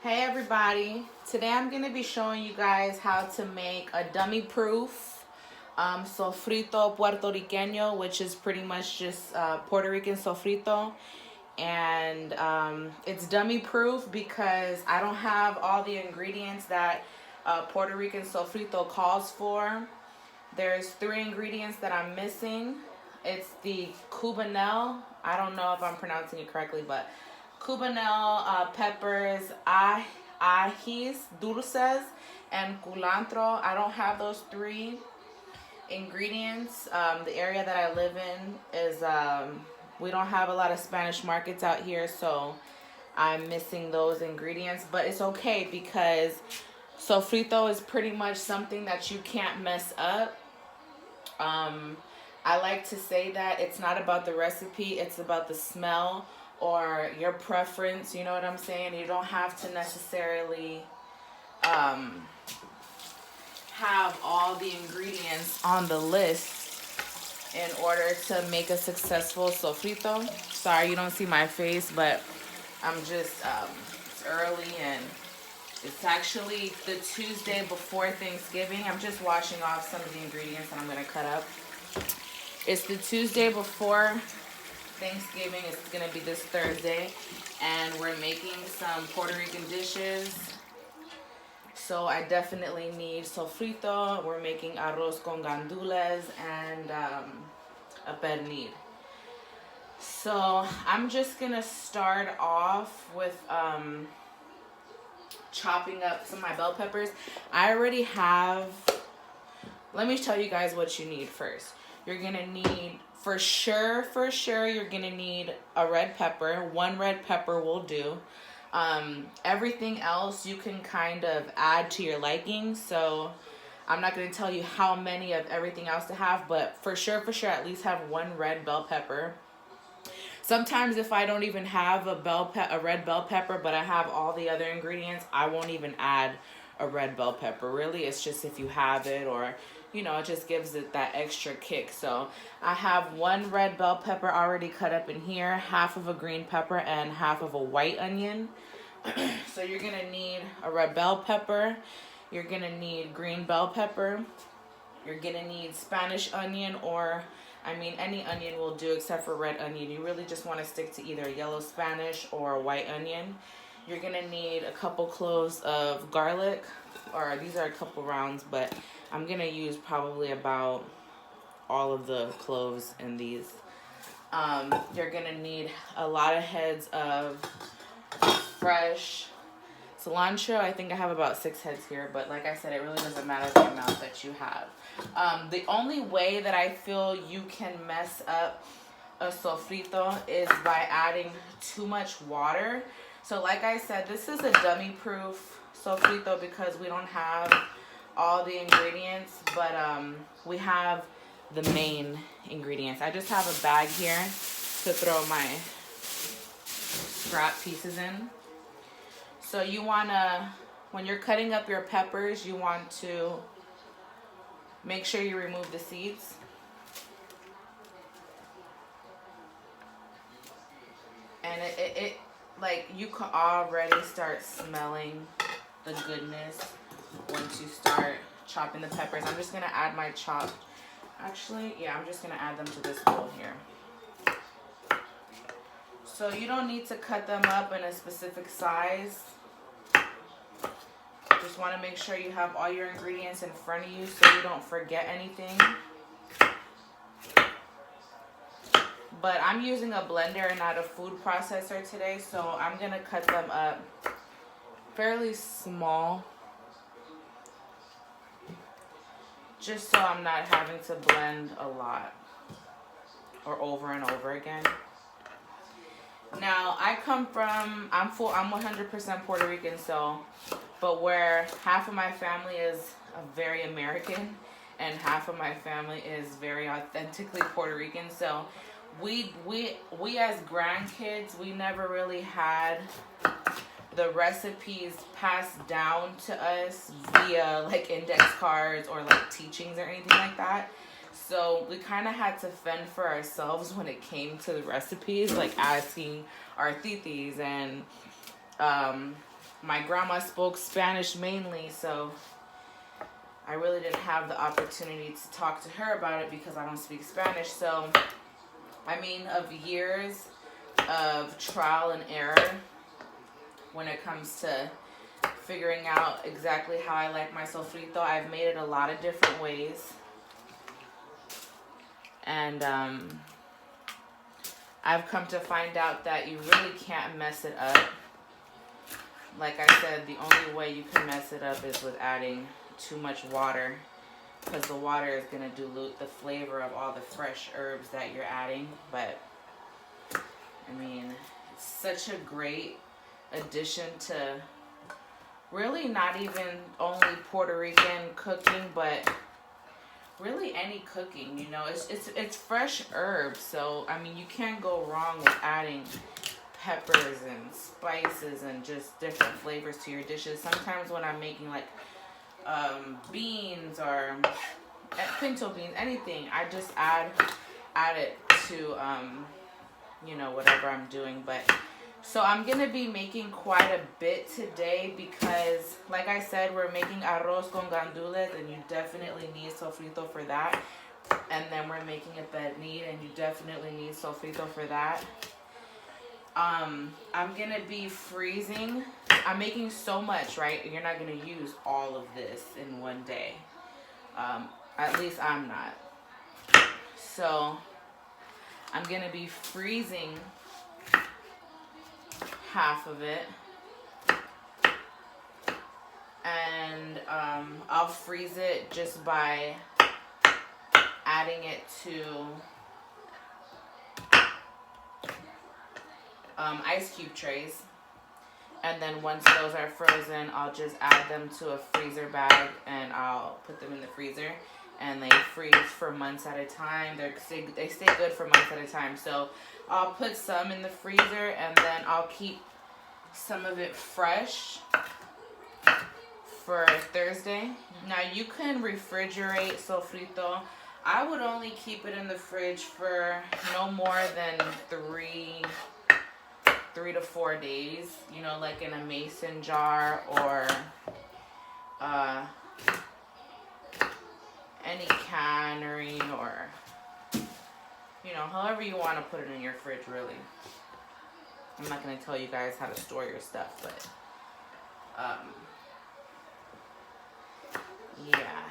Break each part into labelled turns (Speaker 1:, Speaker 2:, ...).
Speaker 1: Hey everybody, today I'm going to be showing you guys how to make a dummy proof sofrito puertorriqueño, which is pretty much just Puerto Rican sofrito. And it's dummy proof because I don't have all the ingredients that Puerto Rican sofrito calls for. There's 3 ingredients that I'm missing. It's the cubanelle. I don't know if I'm pronouncing it correctly, but cubanelle, peppers, ajís dulces, and culantro. I don't have those 3 ingredients. The area that I live in is, we don't have a lot of Spanish markets out here, so I'm missing those ingredients. But it's okay because sofrito is pretty much something that you can't mess up. I like to say that it's not about the recipe, it's about the smell or your preference, you know what I'm saying? You don't have to necessarily have all the ingredients on the list in order to make a successful sofrito. Sorry you don't see my face, but I'm just, it's early and it's actually the Tuesday before Thanksgiving. I'm just washing off some of the ingredients that I'm going to cut up. It's the Tuesday before Thanksgiving. It's going to be this Thursday. And we're making some Puerto Rican dishes. So I definitely need sofrito. We're making arroz con gandules and a pernil. So I'm just going to start off with chopping up some of my bell peppers. I already have, let me tell you guys what you need first. You're gonna need, for sure, you're gonna need a red pepper. 1 red pepper will do. Everything else you can kind of add to your liking. So I'm not gonna tell you how many of everything else to have, but for sure, at least have 1 red bell pepper. Sometimes if I don't even have a red bell pepper, but I have all the other ingredients, I won't even add a red bell pepper. Really, it's just if you have it, or you know, it just gives it that extra kick. So I have 1 red bell pepper already cut up in here, half of a green pepper, and half of a white onion. So you're gonna need a red bell pepper, you're gonna need green bell pepper, you're gonna need Spanish onion, or I mean, any onion will do except for red onion. You really just want to stick to either yellow Spanish or white onion. You're going to need a couple cloves of garlic, or these are a couple rounds, but I'm going to use probably about all of the cloves in these. You're going to need a lot of heads of fresh cilantro. I think I have about 6 heads here, but like I said, it really doesn't matter the amount that you have. The only way that I feel you can mess up a sofrito is by adding too much water. So like I said, this is a dummy proof sofrito because we don't have all the ingredients, but we have the main ingredients. I just have a bag here to throw my scrap pieces in. So you want to, when you're cutting up your peppers, you want to make sure you remove the seeds. And it like, you can already start smelling the goodness once you start chopping the peppers. I'm just going to add my chopped, actually, yeah, I'm just going to add them to this bowl here. So you don't need to cut them up in a specific size. Just want to make sure you have all your ingredients in front of you so you don't forget anything. But I'm using a blender and not a food processor today, so I'm going to cut them up fairly small, just so I'm not having to blend a lot or over and over again. Now, I come from, I'm 100% Puerto Rican, so, but where half of my family is very American and half of my family is very authentically Puerto Rican, so we as grandkids, we never really had the recipes passed down to us via like index cards or like teachings or anything like that. So we kind of had to fend for ourselves when it came to the recipes, like asking our titis and my grandma spoke Spanish mainly, so I really didn't have the opportunity to talk to her about it because I don't speak Spanish. So, I mean, of years of trial and error when it comes to figuring out exactly how I like my sofrito. I've made it a lot of different ways. And I've come to find out that you really can't mess it up. Like I said, the only way you can mess it up is with adding too much water, because the water is going to dilute the flavor of all the fresh herbs that you're adding. But I mean, it's such a great addition to really not even only Puerto Rican cooking, but really any cooking. You know, it's fresh herbs, so I mean, you can't go wrong with adding peppers and spices and just different flavors to your dishes. Sometimes when I'm making like beans or pinto beans, anything, I just add it to you know, whatever I'm doing. But so I'm gonna be making quite a bit today because, like I said, we're making arroz con gandules, and you definitely need sofrito for that. And then we're making a pernil, and you definitely need sofrito for that. I'm gonna be freezing. I'm making so much, right? You're not gonna use all of this in one day. At least I'm not. So I'm gonna be freezing half of it, and I'll freeze it just by adding it to ice cube trays. And then once those are frozen, I'll just add them to a freezer bag and I'll put them in the freezer, and they freeze for months at a time. They stay good for months at a time. So I'll put some in the freezer, and then I'll keep some of it fresh for Thursday. Now you can refrigerate sofrito. I would only keep it in the fridge for no more than 3 to 4 days, you know, like in a mason jar or any cannery, or, you know, however you want to put it in your fridge, really. I'm not going to tell you guys how to store your stuff, but yeah.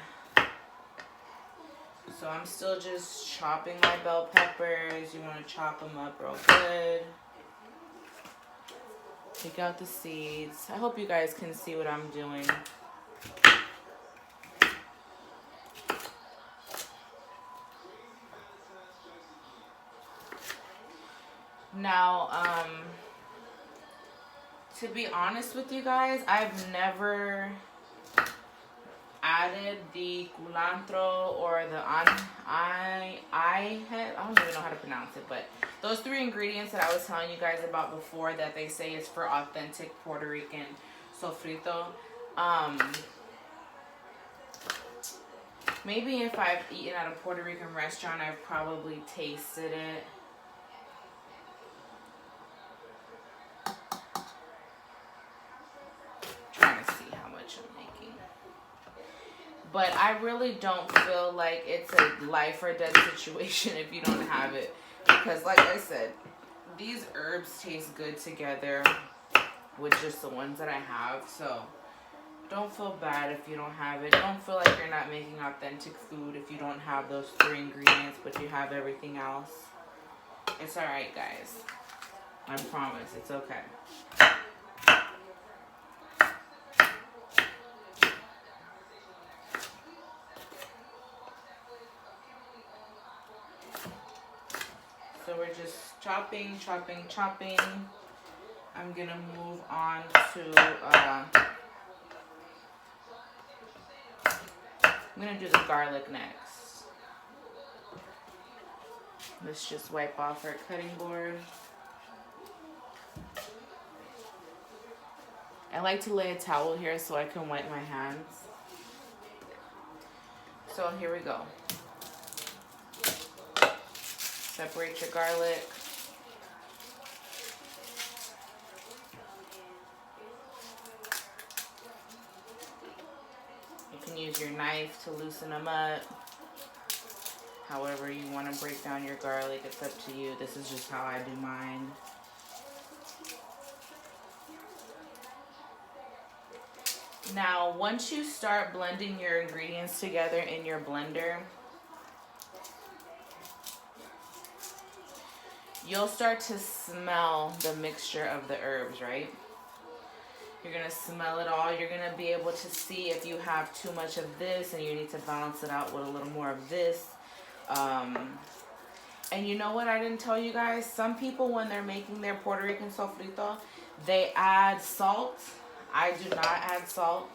Speaker 1: So I'm still just chopping my bell peppers. You want to chop them up real good. Take out the seeds. I hope you guys can see what I'm doing. Now, to be honest with you guys, I've never added the culantro or the I don't even know how to pronounce it, but those 3 ingredients that I was telling you guys about before that they say is for authentic Puerto Rican sofrito. Maybe if I've eaten at a Puerto Rican restaurant, I've probably tasted it. Trying to see how much I'm making. But I really don't feel like it's a life or death situation if you don't have it. Because like I said, these herbs taste good together with just the ones that I have. So don't feel bad if you don't have it. Don't feel like you're not making authentic food if you don't have those 3 ingredients, but you have everything else. It's alright, guys. I promise, it's okay. So we're just chopping. I'm gonna move on to, I'm gonna do the garlic next. Let's just wipe off our cutting board. I like to lay a towel here so I can wipe my hands. So here we go. Separate your garlic. can use your knife to loosen them up. However you want to break down your garlic, it's up to you. This is just how I do mine. Now, once you start blending your ingredients together in your blender, you'll start to smell the mixture of the herbs, right? You're going to smell it all. You're going to be able to see if you have too much of this and you need to balance it out with a little more of this. And you know what I didn't tell you guys? Some people, when they're making their Puerto Rican sofrito, they add salt. I do not add salt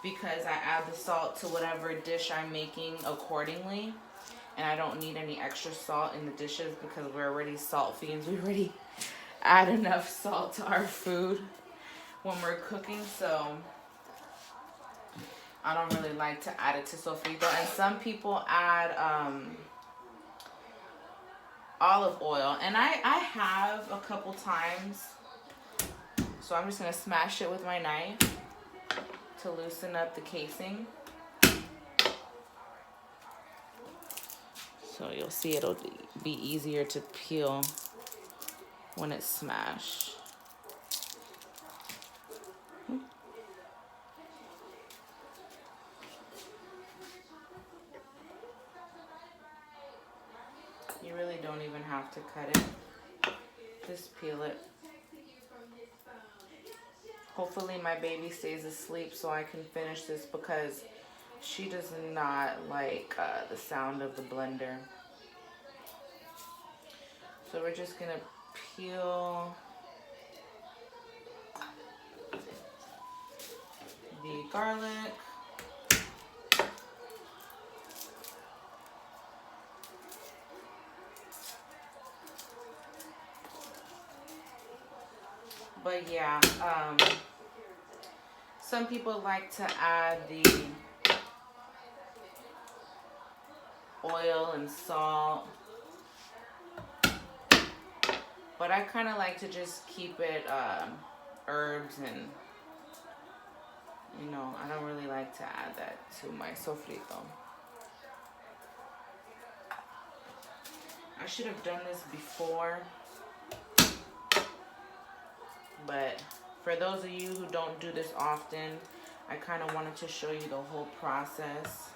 Speaker 1: because I add the salt to whatever dish I'm making accordingly. And I don't need any extra salt in the dishes because we're already salt fiends. We already add enough salt to our food when we're cooking. So I don't really like to add it to sofrito. And some people add olive oil. And I have a couple times. So I'm just going to smash it with my knife to loosen up the casing. So you'll see it'll be easier to peel when it's smashed. You really don't even have to cut it. Just peel it. Hopefully my baby stays asleep so I can finish this because she does not like the sound of the blender. So we're just gonna peel the garlic. But yeah, some people like to add the oil and salt, but I kind of like to just keep it herbs, and you know, I don't really like to add that to my sofrito. I should have done this before, but for those of you who don't do this often, I kind of wanted to show you the whole process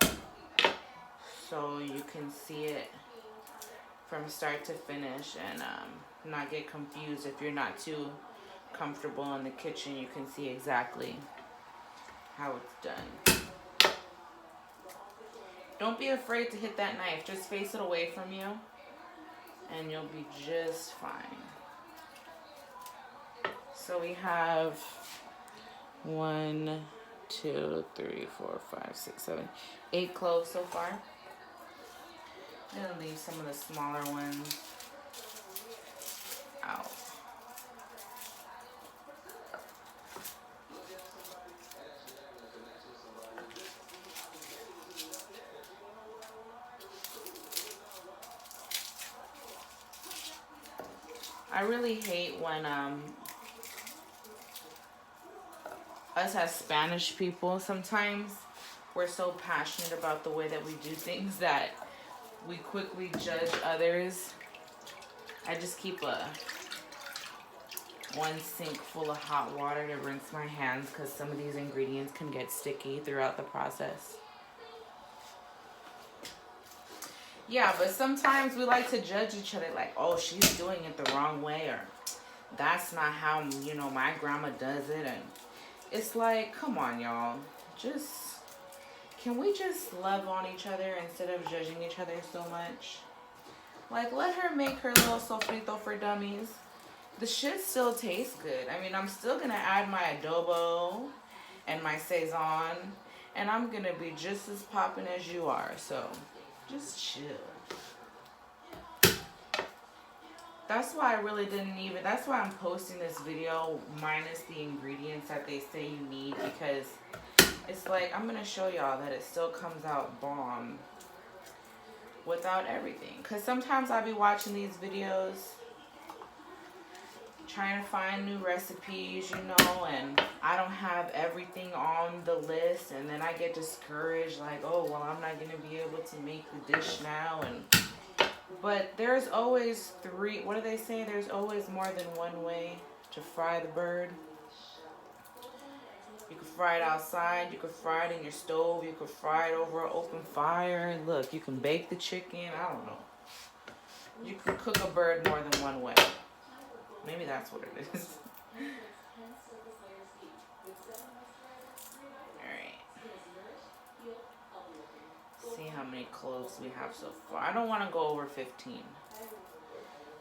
Speaker 1: so you can see it from start to finish and not get confused. If you're not too comfortable in the kitchen, you can see exactly how it's done. Don't be afraid to hit that knife. Just face it away from you and you'll be just fine. So we have 1, 2, 3, 4, 5, 6, 7, 8 cloves so far. I'm gonna leave some of the smaller ones out. I really hate when us as Spanish people, sometimes we're so passionate about the way that we do things that we quickly judge others. I just keep one sink full of hot water to rinse my hands because some of these ingredients can get sticky throughout the process. Yeah, but sometimes we like to judge each other like, oh, she's doing it the wrong way, or that's not how, you know, my grandma does it. And it's like, come on, y'all. Can we just love on each other instead of judging each other so much? Like, let her make her little sofrito for dummies. The shit still tastes good. I mean, I'm still going to add my adobo and my Sazon, and I'm going to be just as popping as you are. So just chill. That's why I really didn't even, that's why I'm posting this video minus the ingredients that they say you need, because it's like, I'm going to show y'all that it still comes out bomb without everything. Because sometimes I'll be watching these videos trying to find new recipes, you know, and I don't have everything on the list, and then I get discouraged, like, oh, well, I'm not going to be able to make the dish now, but there's always what do they say? There's always more than one way to fry the bird. You can fry it outside, you can fry it in your stove, you can fry it over an open fire. Look, you can bake the chicken, I don't know. You can cook a bird more than one way. Maybe that's what it is. Alright. See how many cloves we have so far. I don't want to go over 15.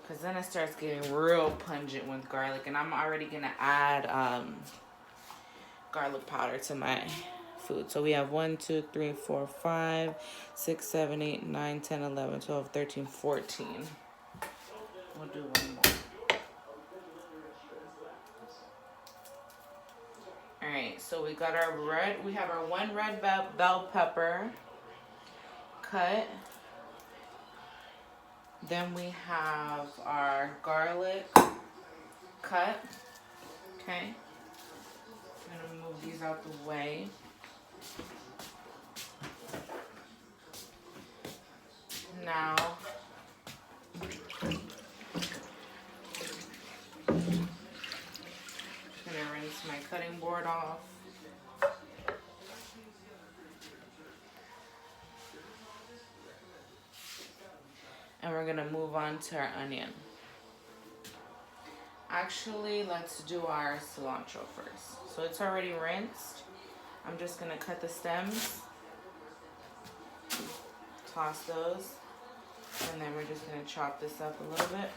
Speaker 1: Because then it starts getting real pungent with garlic. And I'm already going to add garlic powder to my food. So we have 1, 2, 3, 4, 5, 6, 7, 8, 9, 10, 11, 12, 13, 14. We'll do one more. Alright, so we got our we have our one red bell pepper cut. Then we have our garlic cut. Okay. I'm going to move these out the way. Now, I'm going to rinse my cutting board off. And we're going to move on to our onion. Actually, let's do our cilantro first. So it's already rinsed. I'm just going to cut the stems, toss those, and then we're just going to chop this up a little bit.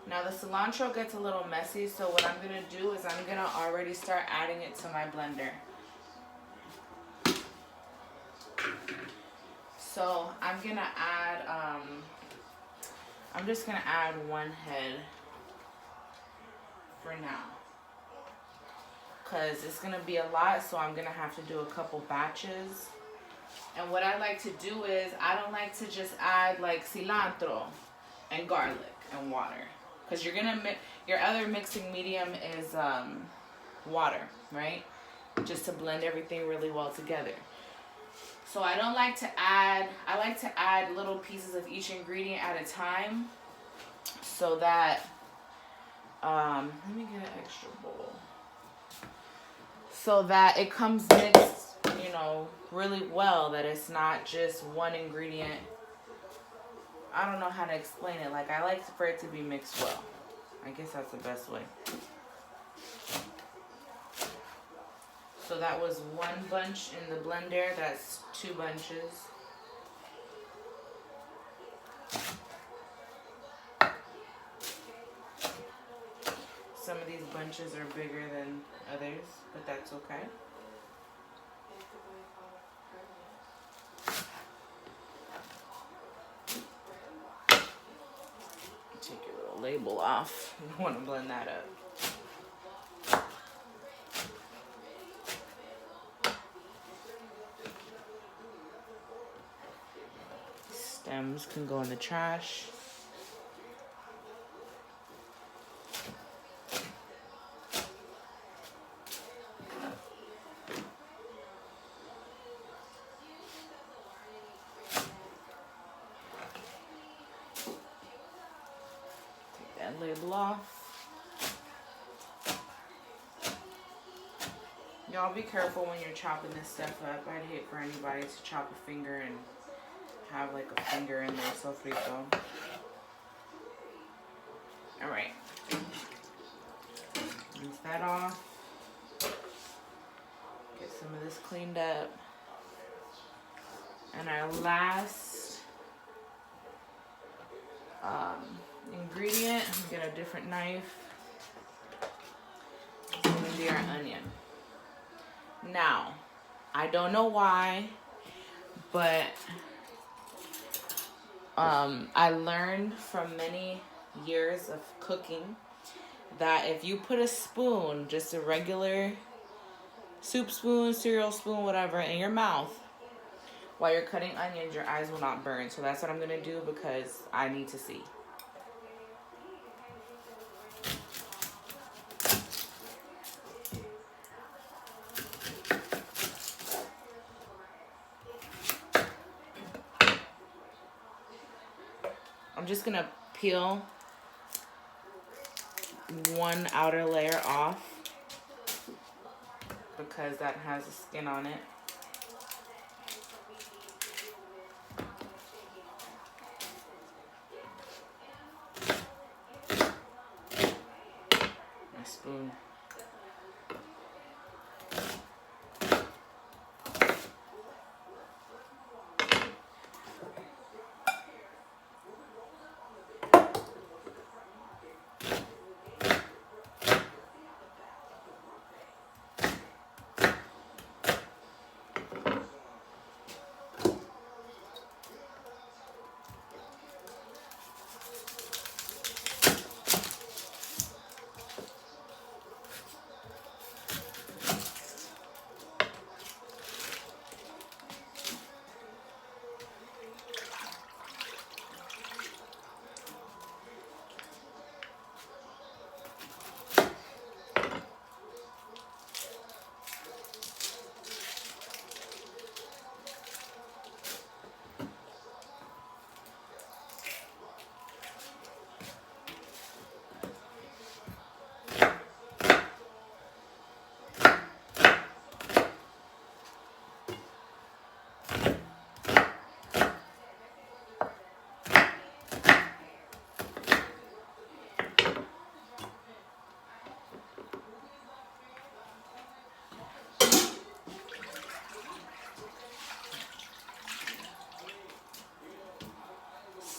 Speaker 1: Now the cilantro gets a little messy, so what I'm going to do is I'm going to already start adding it to my blender. So I'm going to add, I'm just going to add one head for now. Because it's going to be a lot, so I'm going to have to do a couple batches. And what I like to do is, I don't like to just add like cilantro and garlic and water. Because you're going to mix, your other mixing medium is water, right? Just to blend everything really well together. So I don't like to add, I like to add little pieces of each ingredient at a time. So that, let me get an extra bowl. So that it comes mixed, you know, really well. That it's not just one ingredient. I don't know how to explain it. Like, I like for it to be mixed well. I guess that's the best way. So that was one bunch in the blender. That's 2 bunches. Some of these bunches are bigger than others, but that's okay. Take your little label off. You want to blend that up. Stems can go in the trash. Label off. Y'all be careful when you're chopping this stuff up. I'd hate for anybody to chop a finger and have like a finger in there, Sofrito. Alright. Rinse that off. Get some of this cleaned up. And our last ingredient, I'm gonna get a different knife. It's gonna be our onion. Now, I don't know why, but I learned from many years of cooking that if you put a spoon, just a regular soup spoon, cereal spoon, whatever, in your mouth while you're cutting onions, your eyes will not burn. So that's what I'm gonna do because I need to see. I'm just gonna peel one outer layer off because that has a skin on it. My spoon.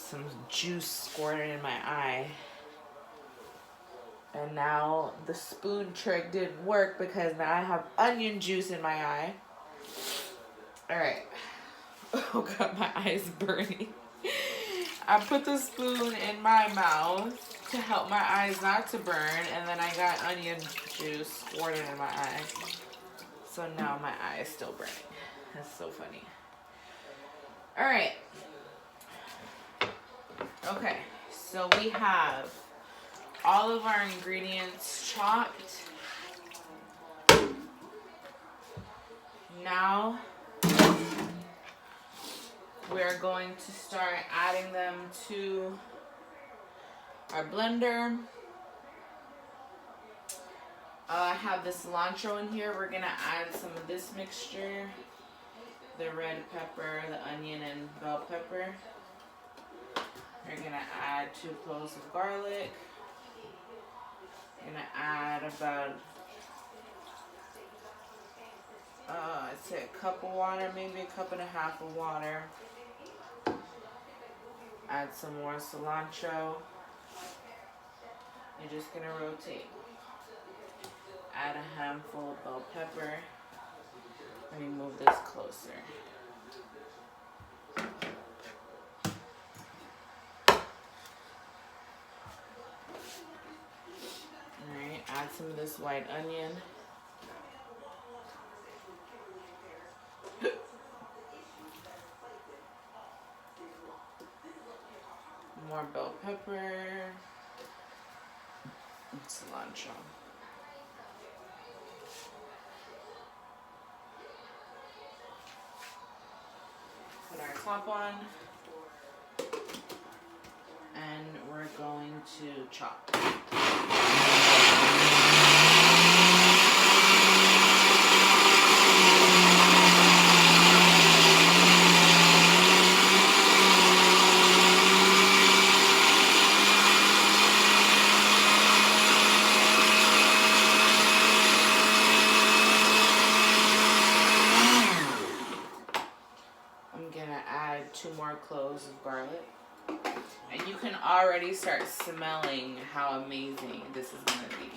Speaker 1: Some juice squirted in my eye. And now the spoon trick didn't work because now I have onion juice in my eye. Alright. Oh god, my eye is burning. I put the spoon in my mouth to help my eyes not to burn, and then I got onion juice squirted in my eye. So now my eye is still burning. That's so funny. Alright. Okay, so we have all of our ingredients chopped. Now we're going to start adding them to our blender. I have the cilantro in here. We're gonna add some of this mixture, the red pepper, the onion, and bell pepper. We're gonna add 2 cloves of garlic. Gonna add about I'd say a cup of water, maybe a cup and a half of water. Add some more cilantro. You're just gonna rotate. Add a handful of bell pepper. Let me move this closer. Alright, add some of this white onion. More bell pepper and cilantro. Put our top on, and we're going to chop. Add 2 more cloves of garlic, and you can already start smelling how amazing this is going to be.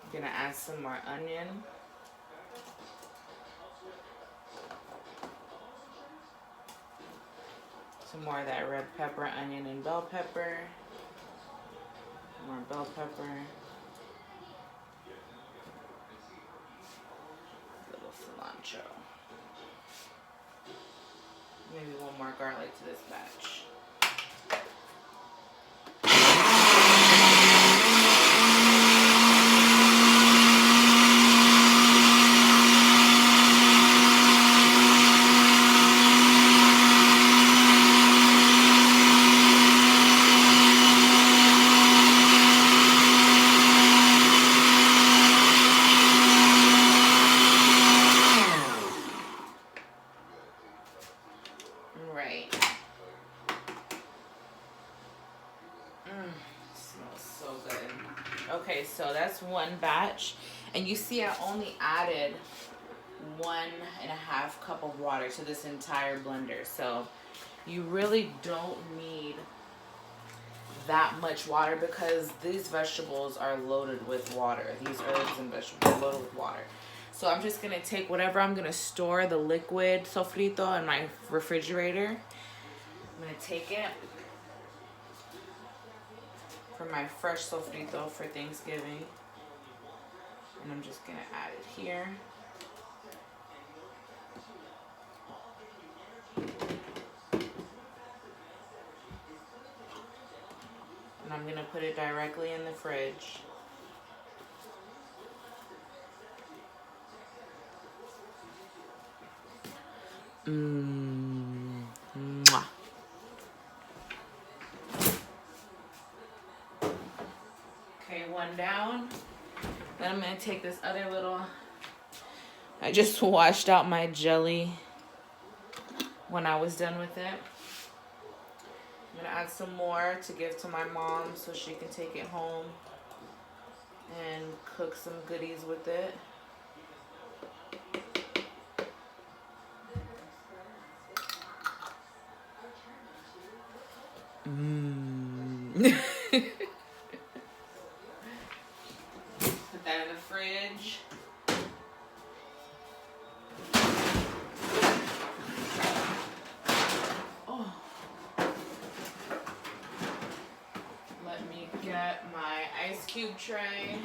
Speaker 1: I'm gonna add some more onion. Some more of that red pepper, onion, and bell pepper. More bell pepper. Little cilantro. Maybe one more garlic to this batch. Okay, so that's one batch, and you see I only added 1.5 cup of water to this entire blender, so you really don't need that much water because these vegetables are loaded with water. These herbs and vegetables are loaded with water. So I'm just gonna take whatever I'm gonna store, the liquid sofrito, in my refrigerator. I'm gonna take it for my fresh sofrito for Thanksgiving. And I'm just gonna add it here. And I'm gonna put it directly in the fridge. Mwah. Okay, one down. Then I'm gonna take this other little, I just washed out my jelly when I was done with it. I'm gonna add some more to give to my mom so she can take it home and cook some goodies with it. Put that in the fridge. Oh. Let me get my ice cube tray.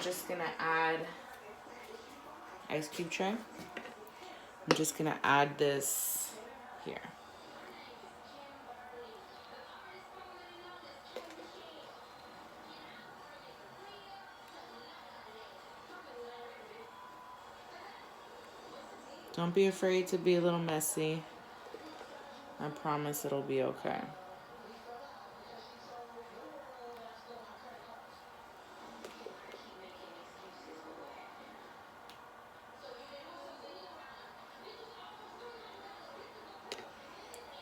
Speaker 1: Just gonna add ice cube tray. I'm just gonna add this here. Don't be afraid to be a little messy. I promise it'll be okay.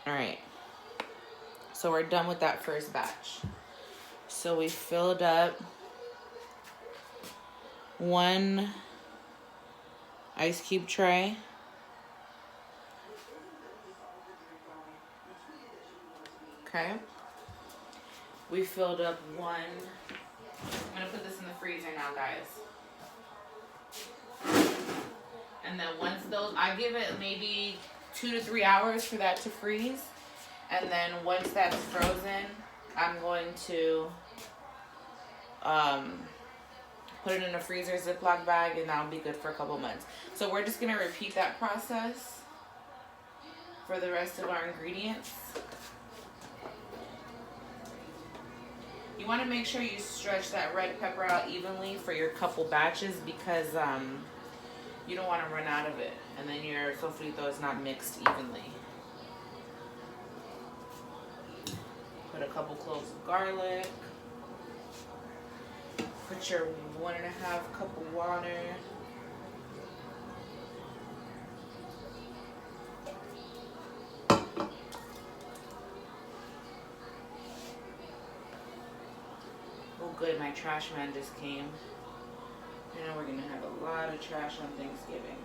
Speaker 1: All right, so we're done with that first batch. So we filled up 1 ice cube tray. Okay. We filled up 1. I'm gonna put this in the freezer now, guys. And then once those, I give it maybe 2 to 3 hours for that to freeze, and then once that's frozen, I'm going to put it in a freezer Ziploc bag, and that'll be good for a couple months. So we're just gonna repeat that process for the rest of our ingredients. You want to make sure you stretch that red pepper out evenly for your couple batches because you don't want to run out of it, and then your sofrito is not mixed evenly. Put a couple cloves of garlic. Put your 1.5 cup of water. Oh good, my trash man just came. You know we're gonna have a lot of trash on Thanksgiving.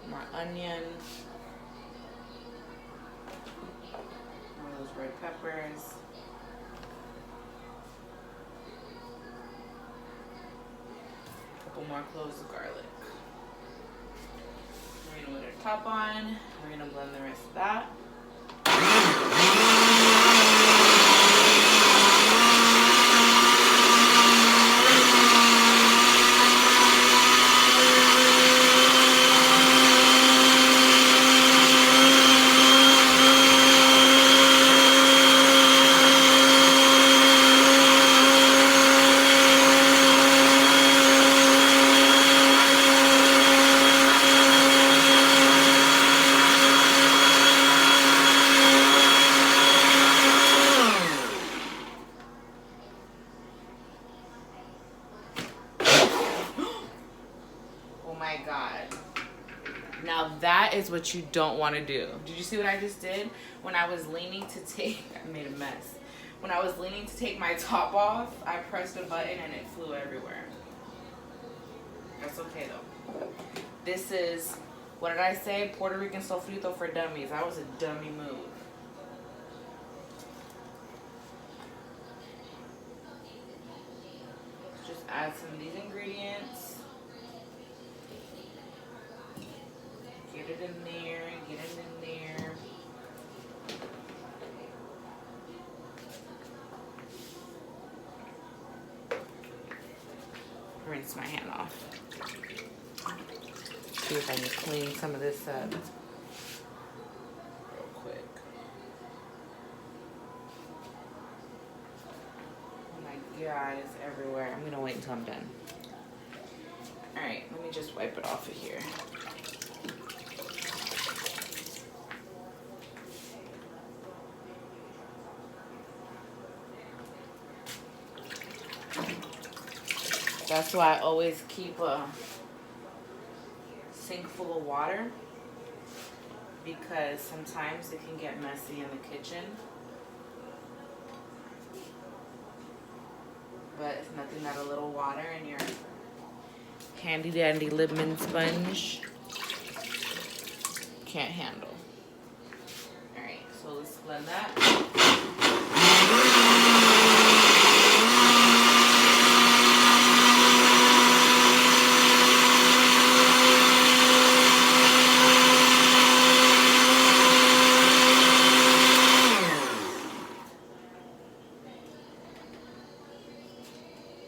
Speaker 1: More onion. red peppers. A couple more cloves of garlic. We're gonna put our top on. We're gonna blend the rest of that. Now that is what you don't want to do. Did you see what I just did? When I was leaning to take, I made a mess. When I was leaning to take my top off, I pressed a button and it flew everywhere. That's okay though. This is, what did I say? Puerto Rican sofrito for dummies. That was a dummy move. Just add some of these ingredients. Get it in there, get it in there. Rinse my hand off. See if I can clean some of this up real quick. Oh my God, it's everywhere. I'm gonna wait until I'm done. All right, let me just wipe it off of here. That's why I always keep a sink full of water, because sometimes it can get messy in the kitchen. But it's nothing that a little water in your handy dandy Libman sponge can't handle. Alright, so let's blend that.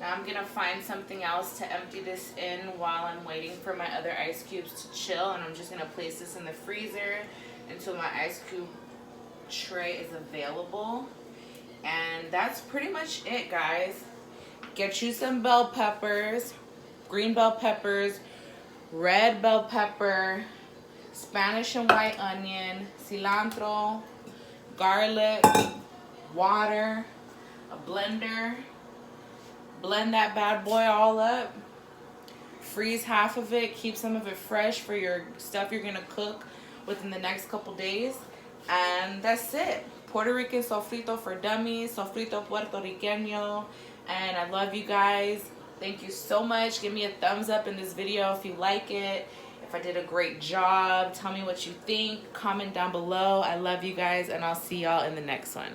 Speaker 1: I'm gonna find something else to empty this in while I'm waiting for my other ice cubes to chill, and I'm just gonna place this in the freezer until my ice cube tray is available. And that's pretty much it, guys. Get you some bell peppers, green bell peppers, red bell pepper, Spanish and white onion, cilantro, garlic, water, a blender. Blend that bad boy all up. Freeze half of it. Keep some of it fresh for your stuff you're gonna cook within the next couple days. And that's it. Puerto Rican sofrito for dummies. Sofrito Puertorriqueño. And I love you guys. Thank you so much. Give me a thumbs up in this video if you like it. If I did a great job, tell me what you think. Comment down below. I love you guys, and I'll see y'all in the next one.